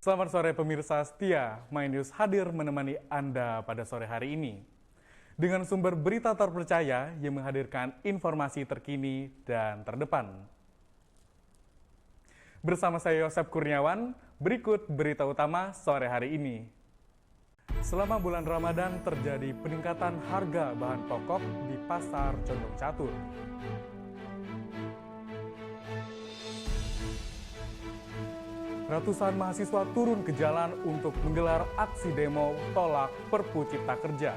Selamat sore pemirsa setia, My News hadir menemani Anda pada sore hari ini. Dengan sumber berita terpercaya yang menghadirkan informasi terkini dan terdepan. Bersama saya Yosep Kurniawan, berikut berita utama sore hari ini. Selama bulan Ramadan terjadi peningkatan harga bahan pokok di Pasar Condong Catur. Ratusan mahasiswa turun ke jalan untuk menggelar aksi demo tolak Perpu Cipta Kerja.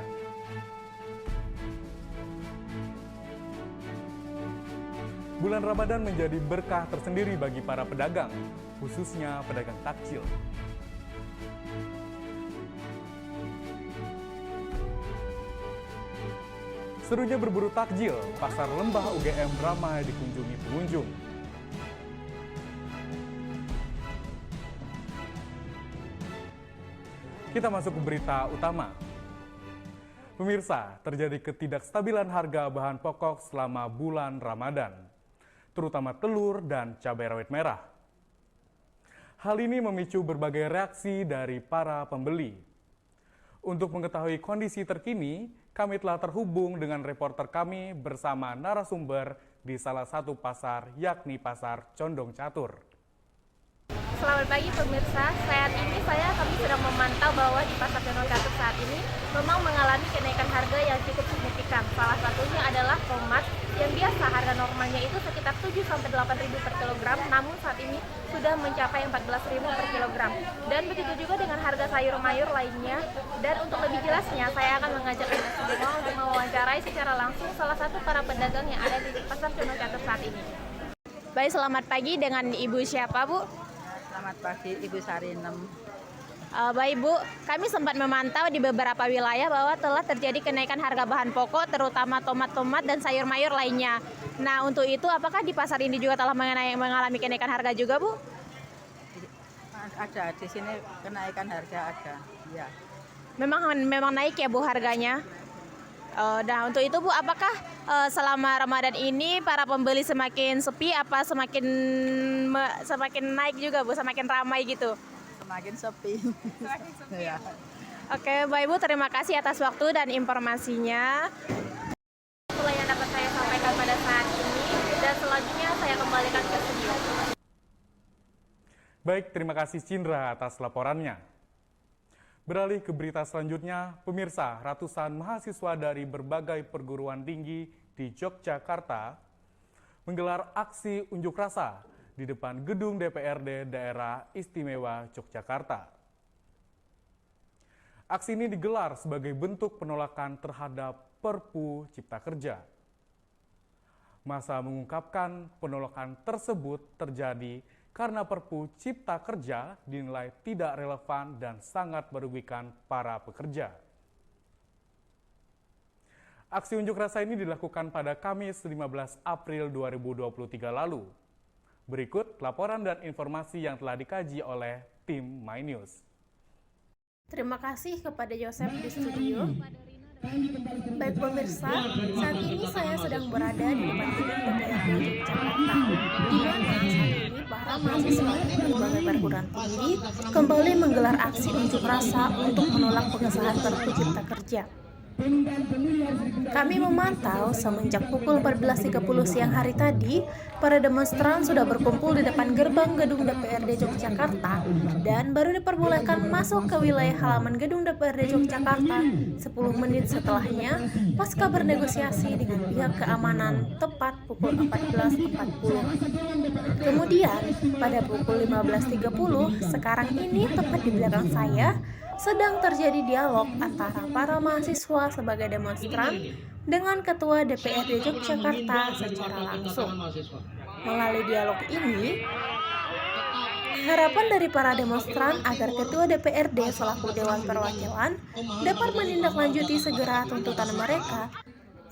Bulan Ramadan menjadi berkah tersendiri bagi para pedagang, khususnya pedagang takjil. Serunya berburu takjil, Pasar Lembah UGM ramai dikunjungi pengunjung. Kita masuk ke berita utama. Pemirsa, terjadi ketidakstabilan harga bahan pokok selama bulan Ramadan, terutama telur dan cabai rawit merah. Hal ini memicu berbagai reaksi dari para pembeli. Untuk mengetahui kondisi terkini, kami telah terhubung dengan reporter kami bersama narasumber di salah satu pasar, yakni Pasar Condong Catur. Selamat pagi pemirsa, kami sedang memantau bahwa di Pasar Condong Catur saat ini memang mengalami kenaikan harga yang cukup signifikan. Salah satunya adalah tomat yang biasa harga normalnya itu sekitar 7-8 ribu per kilogram, namun saat ini sudah mencapai 14 ribu per kilogram. Dan begitu juga dengan harga sayur mayur lainnya. Dan untuk lebih jelasnya, saya akan mengajak Anda semua untuk mewawancarai secara langsung salah satu para pedagang yang ada di Pasar Condong Catur saat ini. Baik, selamat pagi, dengan Ibu siapa, Bu? Selamat pagi, Ibu Sarinem. Baik Bu, kami sempat memantau di beberapa wilayah bahwa telah terjadi kenaikan harga bahan pokok, terutama tomat dan sayur mayur lainnya. Nah, untuk itu apakah di pasar ini juga telah mengalami kenaikan harga juga, Bu? Ada, di sini kenaikan harga ada. Ya. Memang naik ya Bu harganya? Nah, untuk itu Bu, apakah selama Ramadan ini para pembeli semakin sepi apa semakin naik juga Bu, semakin ramai gitu? Semakin sepi. Semakin sepi. Ya. Oke, Baik Bu, terima kasih atas waktu dan informasinya. Itulah yang dapat saya sampaikan pada saat ini, dan selanjutnya saya kembalikan ke studio. Baik, terima kasih Cindra atas laporannya. Beralih ke berita selanjutnya, pemirsa, ratusan mahasiswa dari berbagai perguruan tinggi di Yogyakarta menggelar aksi unjuk rasa di depan gedung DPRD Daerah Istimewa Yogyakarta. Aksi ini digelar sebagai bentuk penolakan terhadap Perpu Cipta Kerja. Massa mengungkapkan penolakan tersebut terjadi karena Perpu Cipta Kerja dinilai tidak relevan dan sangat merugikan para pekerja. Aksi unjuk rasa ini dilakukan pada Kamis 15 April 2023 lalu. Berikut laporan dan informasi yang telah dikaji oleh tim My News. Terima kasih kepada Yosep di studio. Baik pemirsa, saat ini saya sedang berada di depan gedung DPRD Yogyakarta, di mana saat ini para mahasiswa dari berbagai perguruan tinggi kembali menggelar aksi unjuk rasa untuk menolak pengesahan Perpu Cipta Kerja. Kami memantau semenjak pukul 14.30 siang hari tadi, para demonstran sudah berkumpul di depan gerbang gedung DPRD Yogyakarta dan baru diperbolehkan masuk ke wilayah halaman gedung DPRD Yogyakarta 10 menit setelahnya pasca bernegosiasi dengan pihak keamanan tepat pukul 14.40. Kemudian pada pukul 15.30 sekarang ini tepat di belakang saya sedang terjadi dialog antara para mahasiswa sebagai demonstran dengan Ketua DPRD Yogyakarta secara langsung. Melalui dialog ini, harapan dari para demonstran agar Ketua DPRD selaku Dewan Perwakilan dapat menindaklanjuti segera tuntutan mereka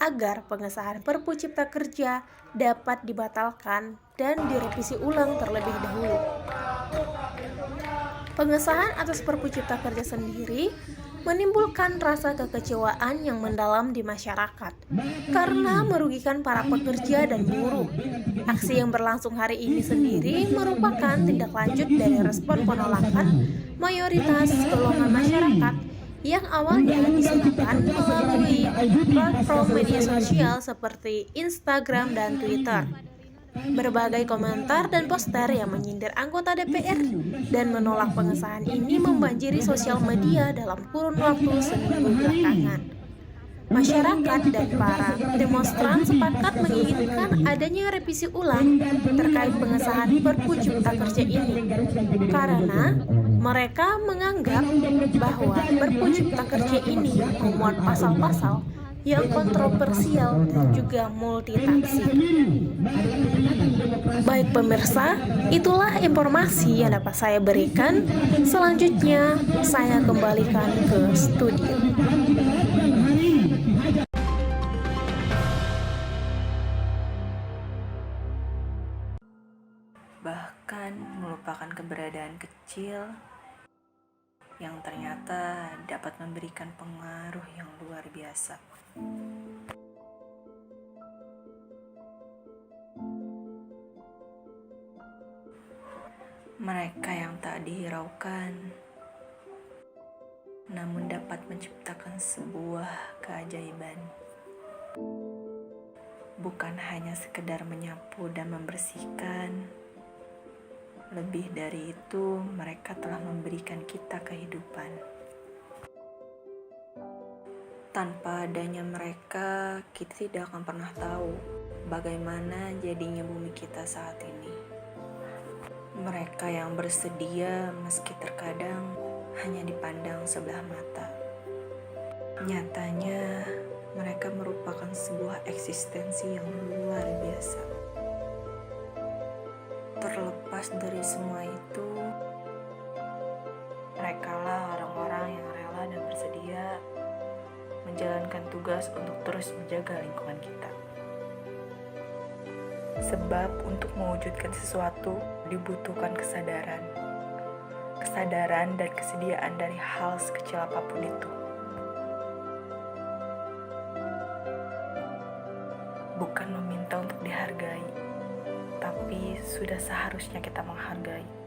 agar pengesahan Perpu Cipta Kerja dapat dibatalkan dan direvisi ulang terlebih dahulu. Pengesahan atas Perpu Cipta Kerja sendiri menimbulkan rasa kekecewaan yang mendalam di masyarakat karena merugikan para pekerja dan buruh. Aksi yang berlangsung hari ini sendiri merupakan tindak lanjut dari respon penolakan mayoritas golongan masyarakat yang awalnya diserukan melalui platform media sosial seperti Instagram dan Twitter. Berbagai komentar dan poster yang menyindir anggota DPR dan menolak pengesahan ini membanjiri sosial media dalam kurun waktu seminggu belakangan. Masyarakat dan para demonstran sepakat menginginkan adanya revisi ulang terkait pengesahan Perpu Cipta Kerja ini, karena mereka menganggap bahwa Perpu Cipta Kerja ini memuat pasal-pasal yang kontroversial dan juga multitafsir. Baik pemirsa, itulah informasi yang dapat saya berikan. Selanjutnya, saya kembalikan ke studio. Bahkan melupakan keberadaan kecil yang ternyata dapat memberikan pengaruh yang luar biasa. Mereka yang tak dihiraukan, namun dapat menciptakan sebuah keajaiban. Bukan hanya sekedar menyapu dan membersihkan, lebih dari itu mereka telah memberikan kita kehidupan. Tanpa adanya mereka, kita tidak akan pernah tahu bagaimana jadinya bumi kita saat ini. Mereka yang bersedia meski terkadang hanya dipandang sebelah mata. Nyatanya, mereka merupakan sebuah eksistensi yang luar biasa. Terlepas dari semua itu, merekalah orang-orang yang rela dan bersedia menjalankan tugas untuk terus menjaga lingkungan kita. Sebab untuk mewujudkan sesuatu dibutuhkan kesadaran dan kesediaan dari hal sekecil apapun itu. Bukan meminta untuk dihargai, tapi sudah seharusnya kita menghargai.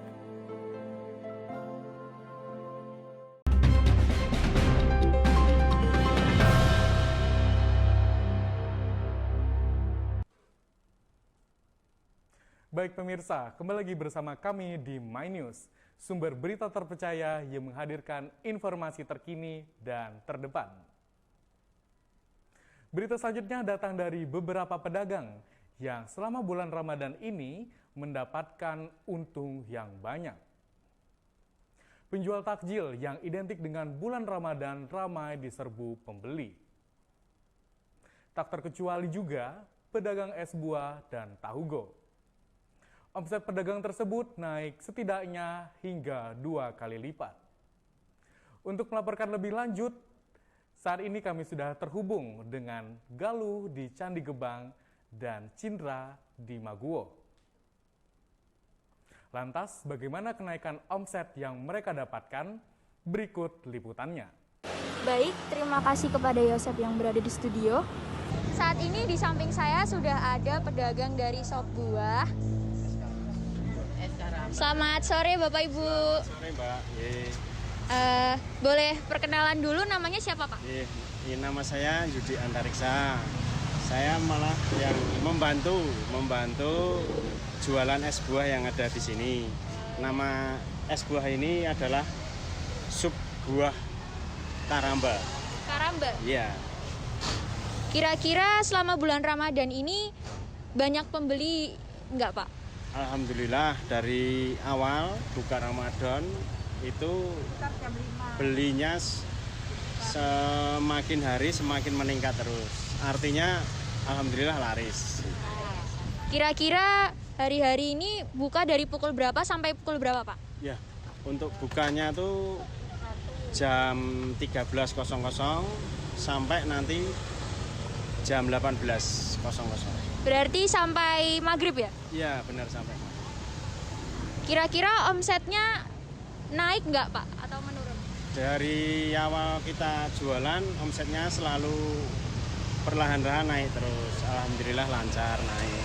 Baik pemirsa, kembali lagi bersama kami di My News, sumber berita terpercaya yang menghadirkan informasi terkini dan terdepan. Berita selanjutnya datang dari beberapa pedagang yang selama bulan Ramadan ini mendapatkan untung yang banyak. Penjual takjil yang identik dengan bulan Ramadan ramai diserbu pembeli. Tak terkecuali juga pedagang es buah dan tahu go. Omset pedagang tersebut naik setidaknya hingga 2 kali lipat. Untuk melaporkan lebih lanjut, saat ini kami sudah terhubung dengan Galuh di Candi Gebang dan Cindra di Maguwo. Lantas, bagaimana kenaikan omset yang mereka dapatkan? Berikut liputannya. Baik, terima kasih kepada Yosep yang berada di studio. Saat ini di samping saya sudah ada pedagang dari sop buah. Selamat sore Bapak Ibu. Selamat sore Mbak. Boleh perkenalan dulu, namanya siapa Pak? Ini nama saya Yudi Antariksa. Saya malah yang membantu jualan es buah yang ada di sini. Nama es buah ini adalah sup buah karamba. Karamba? Iya. Kira-kira selama bulan Ramadan ini banyak pembeli enggak Pak? Alhamdulillah dari awal buka Ramadan itu belinya semakin hari semakin meningkat terus. Artinya alhamdulillah laris. Kira-kira hari-hari ini buka dari pukul berapa sampai pukul berapa Pak? Ya, untuk bukanya tuh jam 13.00 sampai nanti jam 18.00. Berarti sampai maghrib ya? Iya, benar sampai. Kira-kira omsetnya naik nggak Pak atau menurun? Dari awal kita jualan, omsetnya selalu perlahan-lahan naik terus. Alhamdulillah lancar naik.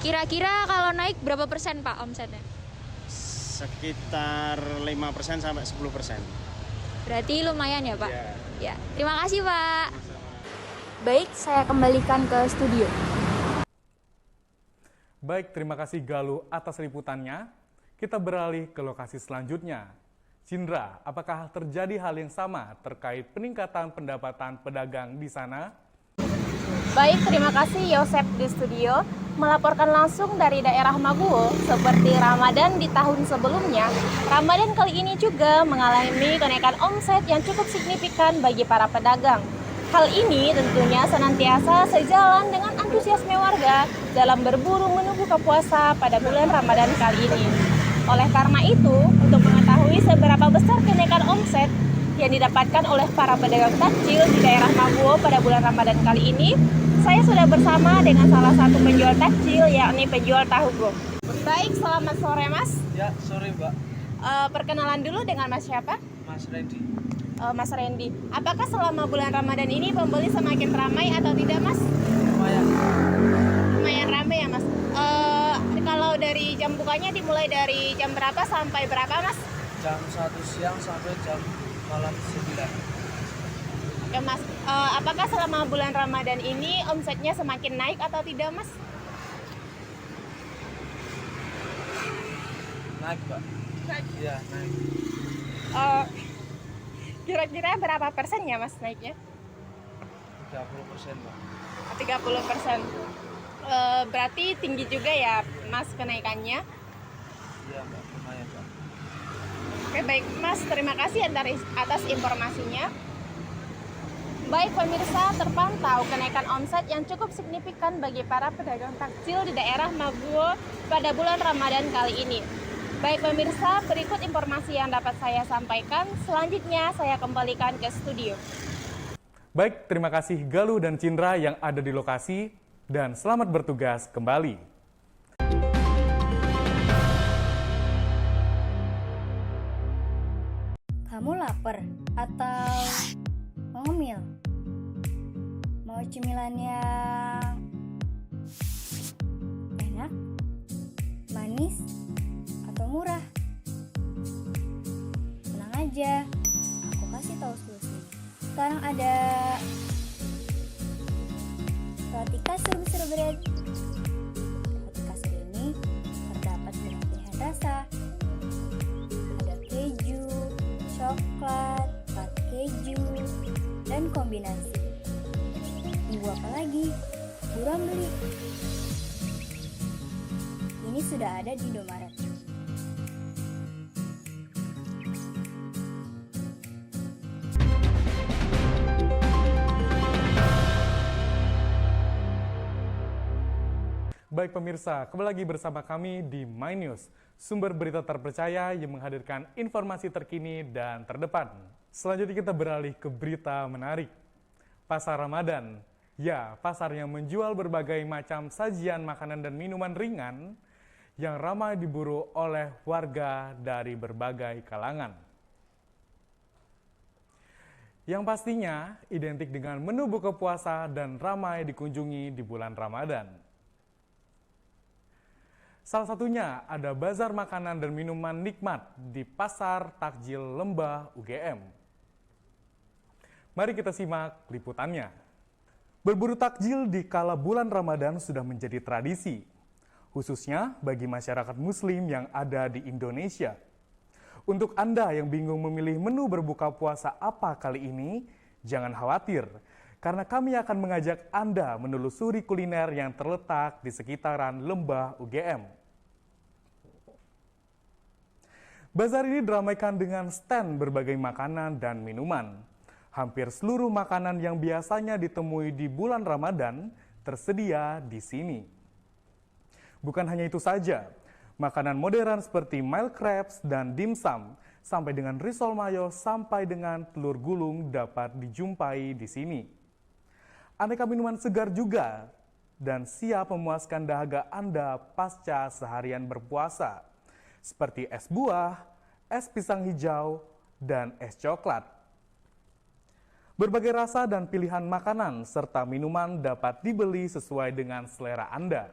Kira-kira kalau naik berapa persen Pak omsetnya? Sekitar 5% sampai 10%. Berarti lumayan ya Pak? Ya. Ya, terima kasih Pak. Baik, saya kembalikan ke studio. Baik, terima kasih Galuh atas liputannya. Kita beralih ke lokasi selanjutnya. Cindra, apakah terjadi hal yang sama terkait peningkatan pendapatan pedagang di sana? Baik, terima kasih Yosep di studio. Melaporkan langsung dari daerah Maguwo, seperti Ramadan di tahun sebelumnya, Ramadan kali ini juga mengalami kenaikan omset yang cukup signifikan bagi para pedagang. Hal ini tentunya senantiasa sejalan dengan antusiasme warga dalam berburu menu buka puasa pada bulan Ramadan kali ini. Oleh karena itu, untuk mengetahui seberapa besar kenaikan omset yang didapatkan oleh para pedagang takjil di daerah Maguwo pada bulan Ramadan kali ini, saya sudah bersama dengan salah satu penjual takjil, yakni penjual tahu gong. Baik, selamat sore Mas. Ya, sore Mbak. Perkenalan dulu dengan Mas siapa? Mas Randy. Mas Randy. Apakah selama bulan Ramadan ini pembeli semakin ramai atau tidak Mas? Lumayan. Lumayan ramai ya Mas. Kalau dari jam bukanya dimulai dari jam berapa sampai berapa Mas? Jam 1 siang sampai jam malam 9. Ya Mas, apakah selama bulan Ramadan ini omsetnya semakin naik atau tidak Mas? Naik, Mbak. Naik. Iya, naik. Kira-kira berapa persen ya Mas naiknya? 30%, Mbak. 30%. Berarti tinggi juga ya Mas kenaikannya. Iya, Mbak. Lumayan, Mbak. Oke baik Mas, terima kasih atas informasinya. Baik pemirsa, terpantau kenaikan omset yang cukup signifikan bagi para pedagang takjil di daerah Maguwo pada bulan Ramadan kali ini. Baik pemirsa, berikut informasi yang dapat saya sampaikan. Selanjutnya saya kembalikan ke studio. Baik, terima kasih Galuh dan Cindra yang ada di lokasi, dan selamat bertugas kembali. Kamu lapar atau mau ngemil? Mau cemilan yang enak, manis, atau murah? Tenang aja, aku kasih tahu solusinya. Sekarang ada roti kasur Mr. Bread. Roti kasur ini terdapat banyak pilihan rasa. Ada keju, coklat, plat keju, dan kombinasi. Tunggu apa lagi? Buruan beli. Ini sudah ada di Indomaret. Baik pemirsa, kembali lagi bersama kami di My News, sumber berita terpercaya yang menghadirkan informasi terkini dan terdepan. Selanjutnya kita beralih ke berita menarik. Pasar Ramadan. Ya, pasar yang menjual berbagai macam sajian makanan dan minuman ringan yang ramai diburu oleh warga dari berbagai kalangan. Yang pastinya identik dengan menu buka puasa dan ramai dikunjungi di bulan Ramadan. Salah satunya ada bazar makanan dan minuman nikmat di Pasar Takjil Lembah UGM. Mari kita simak liputannya. Berburu takjil di kala bulan Ramadan sudah menjadi tradisi, khususnya bagi masyarakat Muslim yang ada di Indonesia. Untuk Anda yang bingung memilih menu berbuka puasa apa kali ini, jangan khawatir, karena kami akan mengajak Anda menelusuri kuliner yang terletak di sekitaran Lembah UGM. Bazar ini diramaikan dengan stand berbagai makanan dan minuman. Hampir seluruh makanan yang biasanya ditemui di bulan Ramadan tersedia di sini. Bukan hanya itu saja, makanan modern seperti mild crabs dan dimsum, sampai dengan risol mayo sampai dengan telur gulung dapat dijumpai di sini. Aneka minuman segar juga dan siap memuaskan dahaga Anda pasca seharian berpuasa, seperti es buah, es pisang hijau, dan es coklat. Berbagai rasa dan pilihan makanan serta minuman dapat dibeli sesuai dengan selera Anda.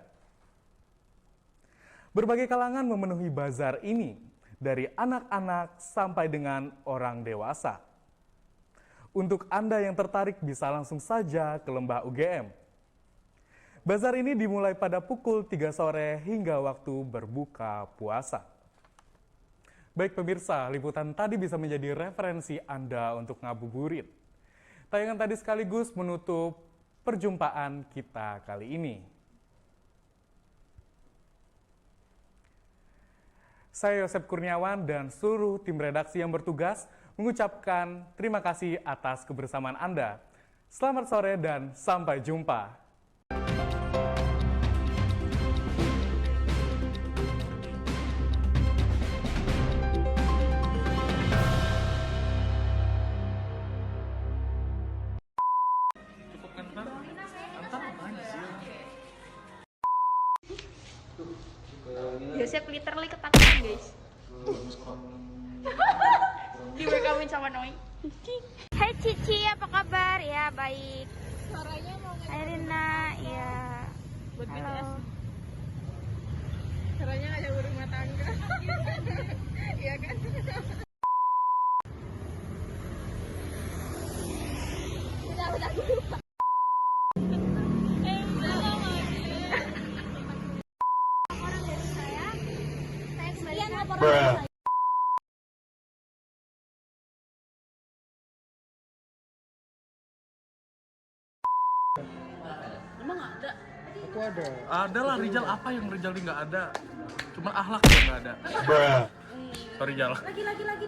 Berbagai kalangan memenuhi bazar ini, dari anak-anak sampai dengan orang dewasa. Untuk Anda yang tertarik bisa langsung saja ke Lembah UGM. Bazar ini dimulai pada pukul 3 sore hingga waktu berbuka puasa. Baik pemirsa, liputan tadi bisa menjadi referensi Anda untuk ngabuburit. Tayangan tadi sekaligus menutup perjumpaan kita kali ini. Saya Yosep Kurniawan dan seluruh tim redaksi yang bertugas mengucapkan terima kasih atas kebersamaan Anda. Selamat sore dan sampai jumpa. Yosep literally ketakutan guys. Direkamin sama Noi. Hai Cici, apa kabar? Ya baik. Suaranya mau ngajak Irina, ya. Buat BTS. Caranya ngajak berumah tangga. Iya kan? Udah lupa. Emang ada? Aku ada. Ada lah Rijal, apa yang Rijal ini nggak ada? Cuma akhlak yang nggak ada. Sorry Rijal. Lagi.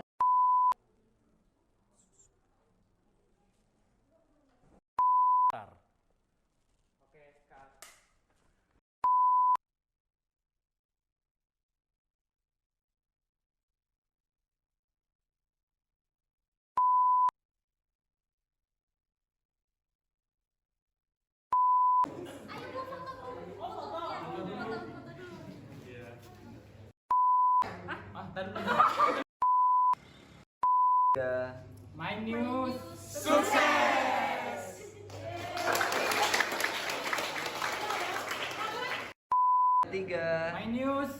My News. Tiga. My News.